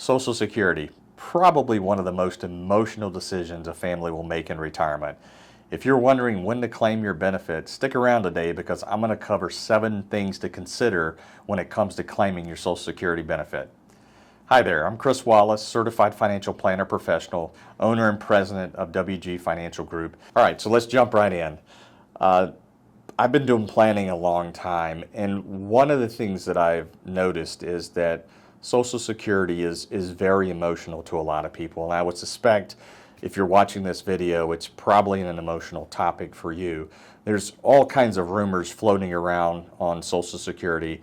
Social Security, probably one of the most emotional decisions a family will make in retirement. If you're wondering when to claim your benefits, stick around today because I'm going to cover 7 things to consider when it comes to claiming your Social Security benefit. Hi there, I'm Cris Wallace, Certified Financial Planner Professional, owner and president of WG Financial Group. All right, so let's jump right in. I've been doing planning a long time, and one of the things that I've noticed is that Social Security is very emotional to a lot of people, and I would suspect if you're watching this video, it's probably an emotional topic for you. There's all kinds of rumors floating around on Social Security.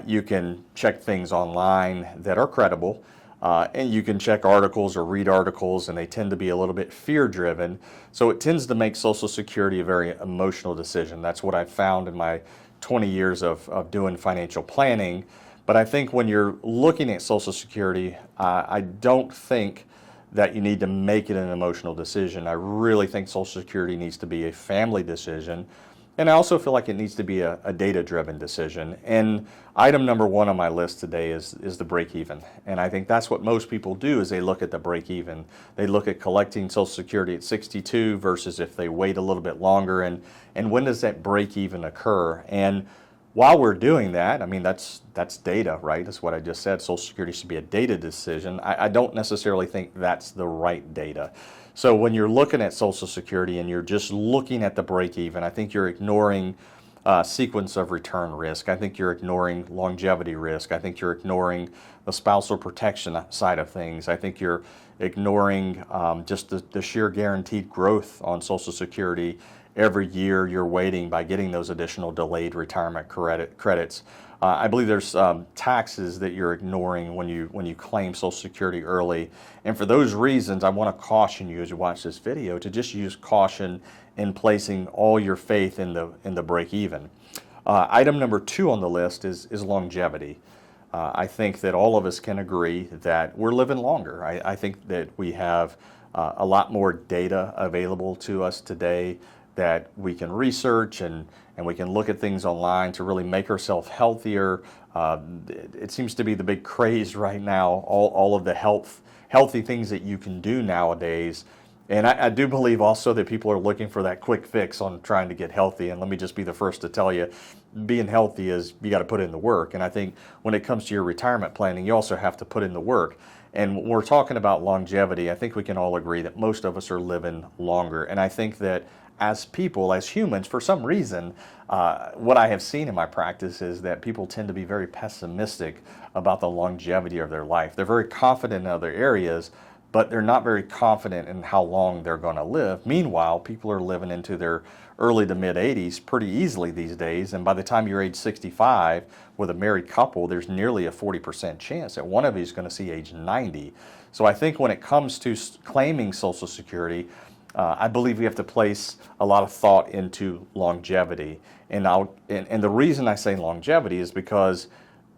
You can check things online that are credible, and you can check articles or read articles, and they tend to be a little bit fear-driven. So it tends to make Social Security a very emotional decision. That's what I've found in my 20 years of doing financial planning. But I think when you're looking at Social Security, I don't think that you need to make it an emotional decision. I really think Social Security needs to be a family decision. And I also feel like it needs to be a data-driven decision. And item number 1 on my list today is the break-even. And I think that's what most people do is they look at the break-even. They look at collecting Social Security at 62 versus if they wait a little bit longer. And when does that break-even occur? And while we're doing that, I mean, that's data, right? That's what I just said. Social Security should be a data decision. I don't necessarily think that's the right data. So when you're looking at Social Security and you're just looking at the break-even, I think you're ignoring sequence of return risk. I think you're ignoring longevity risk. I think you're ignoring the spousal protection side of things. I think you're ignoring just the sheer guaranteed growth on Social Security every year you're waiting by getting those additional delayed retirement credits. I believe there's taxes that you're ignoring when you claim Social Security early. And for those reasons, I want to caution you as you watch this video to just use caution in placing all your faith in the break-even. Item number 2 on the list is longevity. I think that all of us can agree that we're living longer. I think that we have a lot more data available to us today that we can research and we can look at things online to really make ourselves healthier. It seems to be the big craze right now, all of the healthy things that you can do nowadays. And I do believe also that people are looking for that quick fix on trying to get healthy. And let me just be the first to tell you, being healthy is you got to put in the work. And I think when it comes to your retirement planning, you also have to put in the work. And when we're talking about longevity, I think we can all agree that most of us are living longer. And I think that as people, as humans, for some reason, what I have seen in my practice is that people tend to be very pessimistic about the longevity of their life. They're very confident in other areas, but they're not very confident in how long they're going to live. Meanwhile, people are living into their early to mid 80s pretty easily these days, and by the time you're age 65 with a married couple, there's nearly a 40% chance that one of you is going to see age 90. So I think when it comes to claiming Social Security, I believe we have to place a lot of thought into longevity. And the reason I say longevity is because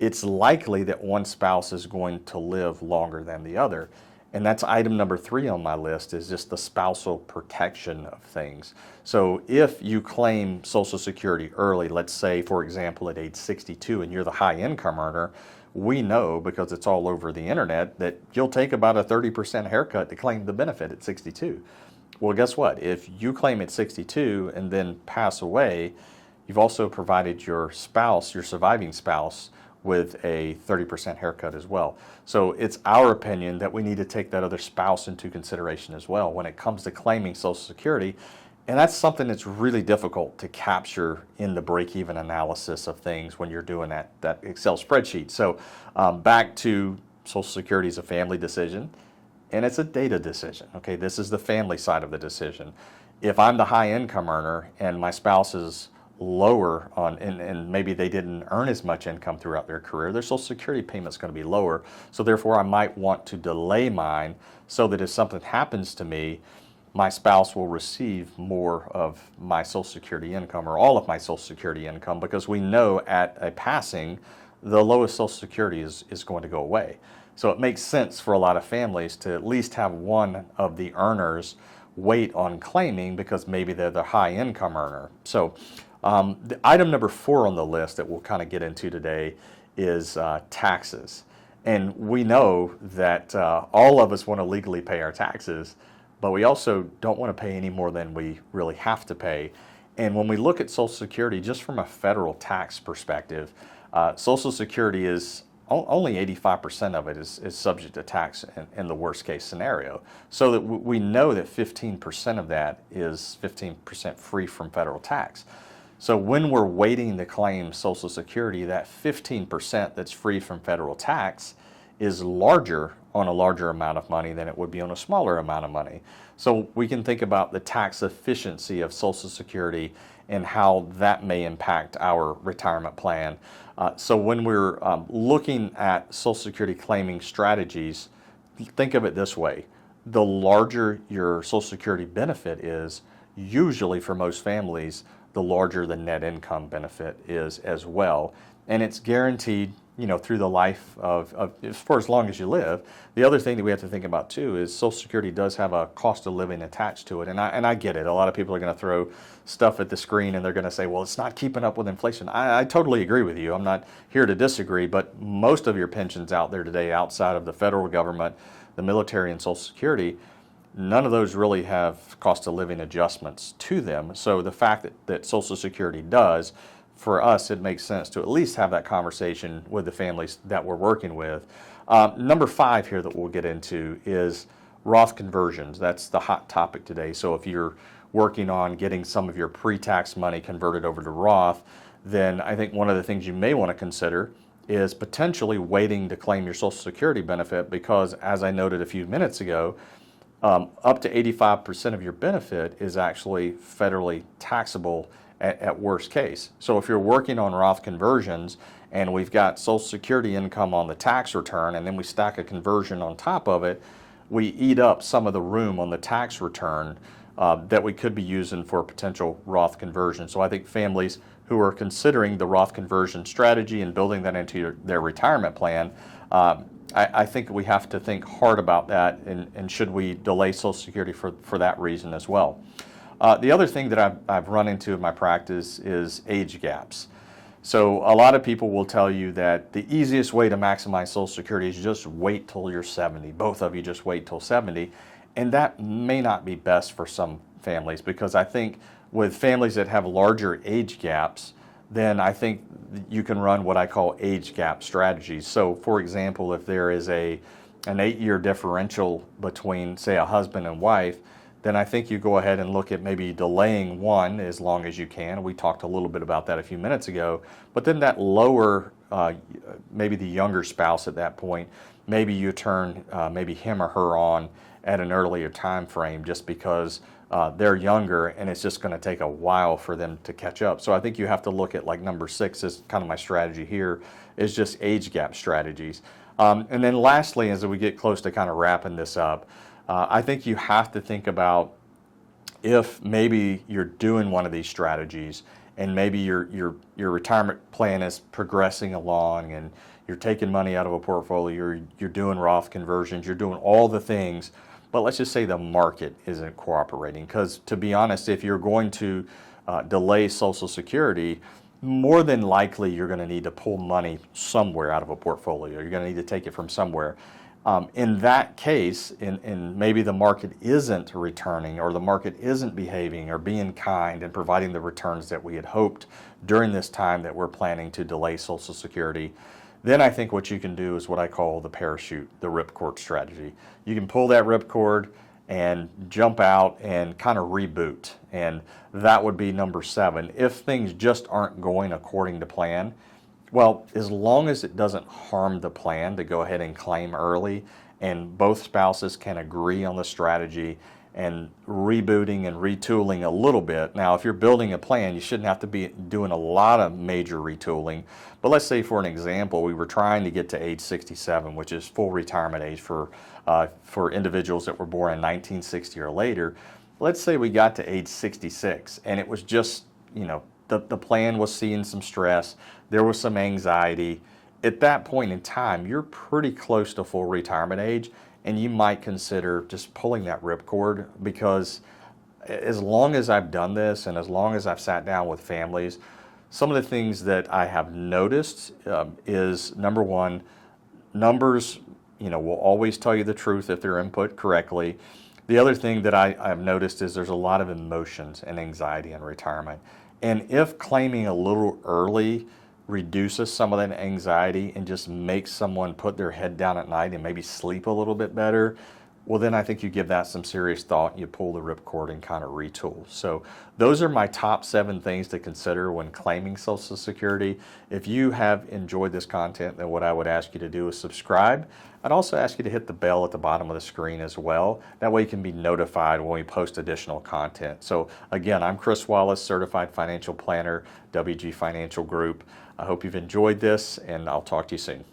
it's likely that one spouse is going to live longer than the other. And that's item number 3 on my list, is just the spousal protection of things. So if you claim Social Security early, let's say, for example, at age 62, and you're the high income earner, we know, because it's all over the internet, that you'll take about a 30% haircut to claim the benefit at 62. Well, guess what? If you claim at 62 and then pass away, you've also provided your spouse, your surviving spouse, with a 30% haircut as well. So it's our opinion that we need to take that other spouse into consideration as well when it comes to claiming Social Security. And that's something that's really difficult to capture in the break-even analysis of things when you're doing that Excel spreadsheet. So back to Social Security is a family decision, and it's a data decision. Okay, this is the family side of the decision. If I'm the high income earner and my spouse is lower on, and maybe they didn't earn as much income throughout their career, their Social Security payment's going to be lower. So therefore, I might want to delay mine so that if something happens to me, my spouse will receive more of my Social Security income or all of my Social Security income, because we know at a passing, the lowest Social Security is going to go away. So it makes sense for a lot of families to at least have one of the earners wait on claiming because maybe they're the high income earner. So the item number 4 on the list that we'll kind of get into today is taxes. And we know that all of us want to legally pay our taxes, but we also don't want to pay any more than we really have to pay. And when we look at Social Security, just from a federal tax perspective, Social Security is only 85% of it is subject to tax in the worst case scenario. So that we know that 15% of that is 15% free from federal tax. So when we're waiting to claim Social Security, that 15% that's free from federal tax is larger on a larger amount of money than it would be on a smaller amount of money. So we can think about the tax efficiency of Social Security and how that may impact our retirement plan. So when we're looking at Social Security claiming strategies, think of it this way. The larger your Social Security benefit is, usually for most families, the larger the net income benefit is as well. And it's guaranteed, through the life of for as long as you live. The other thing that we have to think about too is Social Security does have a cost of living attached to it. And I get it. A lot of people are going to throw stuff at the screen and they're going to say, well, it's not keeping up with inflation. I totally agree with you. I'm not here to disagree, but most of your pensions out there today, outside of the federal government, the military, and Social Security, none of those really have cost of living adjustments to them. So the fact that Social Security does, for us, it makes sense to at least have that conversation with the families that we're working with. Number 5 here that we'll get into is Roth conversions. That's the hot topic today. So if you're working on getting some of your pre-tax money converted over to Roth, then I think one of the things you may want to consider is potentially waiting to claim your Social Security benefit, because as I noted a few minutes ago, up to 85% of your benefit is actually federally taxable at worst case. So if you're working on Roth conversions and we've got Social Security income on the tax return and then we stack a conversion on top of it, we eat up some of the room on the tax return that we could be using for potential Roth conversion. So I think families who are considering the Roth conversion strategy and building that into their retirement plan, I think we have to think hard about that, and should we delay Social Security for that reason as well. The other thing that I've run into in my practice is age gaps. So a lot of people will tell you that the easiest way to maximize Social Security is just wait till you're 70. Both of you just wait till 70. And that may not be best for some families, because I think with families that have larger age gaps, then I think you can run what I call age gap strategies. So for example, if there is an 8-year differential between, say, a husband and wife, then I think you go ahead and look at maybe delaying one as long as you can. We talked a little bit about that a few minutes ago. But then that lower, maybe the younger spouse at that point, maybe you turn maybe him or her on at an earlier time frame, just because they're younger and it's just going to take a while for them to catch up. So I think you have to look at, like, number 6 is kind of my strategy here, is just age gap strategies. And then lastly, as we get close to kind of wrapping this up, I think you have to think about, if maybe you're doing one of these strategies and maybe your retirement plan is progressing along and you're taking money out of a portfolio, you're doing Roth conversions, you're doing all the things, but let's just say the market isn't cooperating. Because to be honest, if you're going to delay Social Security, more than likely you're going to need to pull money somewhere out of a portfolio. You're going to need to take it from somewhere. In that case, and maybe the market isn't returning, or the market isn't behaving or being kind and providing the returns that we had hoped during this time that we're planning to delay Social Security, then I think what you can do is what I call the parachute, the ripcord strategy. You can pull that ripcord and jump out and kind of reboot. And that would be number 7. If things just aren't going according to plan, well, as long as it doesn't harm the plan to go ahead and claim early, and both spouses can agree on the strategy and rebooting and retooling a little bit. Now, if you're building a plan, you shouldn't have to be doing a lot of major retooling. But let's say, for an example, we were trying to get to age 67, which is full retirement age for individuals that were born in 1960 or later. Let's say we got to age 66, and it was just, the plan was seeing some stress, there was some anxiety. At that point in time, you're pretty close to full retirement age, and you might consider just pulling that ripcord, because as long as I've done this and as long as I've sat down with families, some of the things that I have noticed is, number 1, numbers, will always tell you the truth if they're input correctly. The other thing that I've noticed is there's a lot of emotions and anxiety in retirement. And if claiming a little early reduces some of that anxiety and just makes someone put their head down at night and maybe sleep a little bit better, well, then I think you give that some serious thought and you pull the ripcord and kind of retool. So those are my top 7 things to consider when claiming Social Security. If you have enjoyed this content, then what I would ask you to do is subscribe. I'd also ask you to hit the bell at the bottom of the screen as well. That way you can be notified when we post additional content. So again, I'm Cris Wallace, Certified Financial Planner, WG Financial Group. I hope you've enjoyed this, and I'll talk to you soon.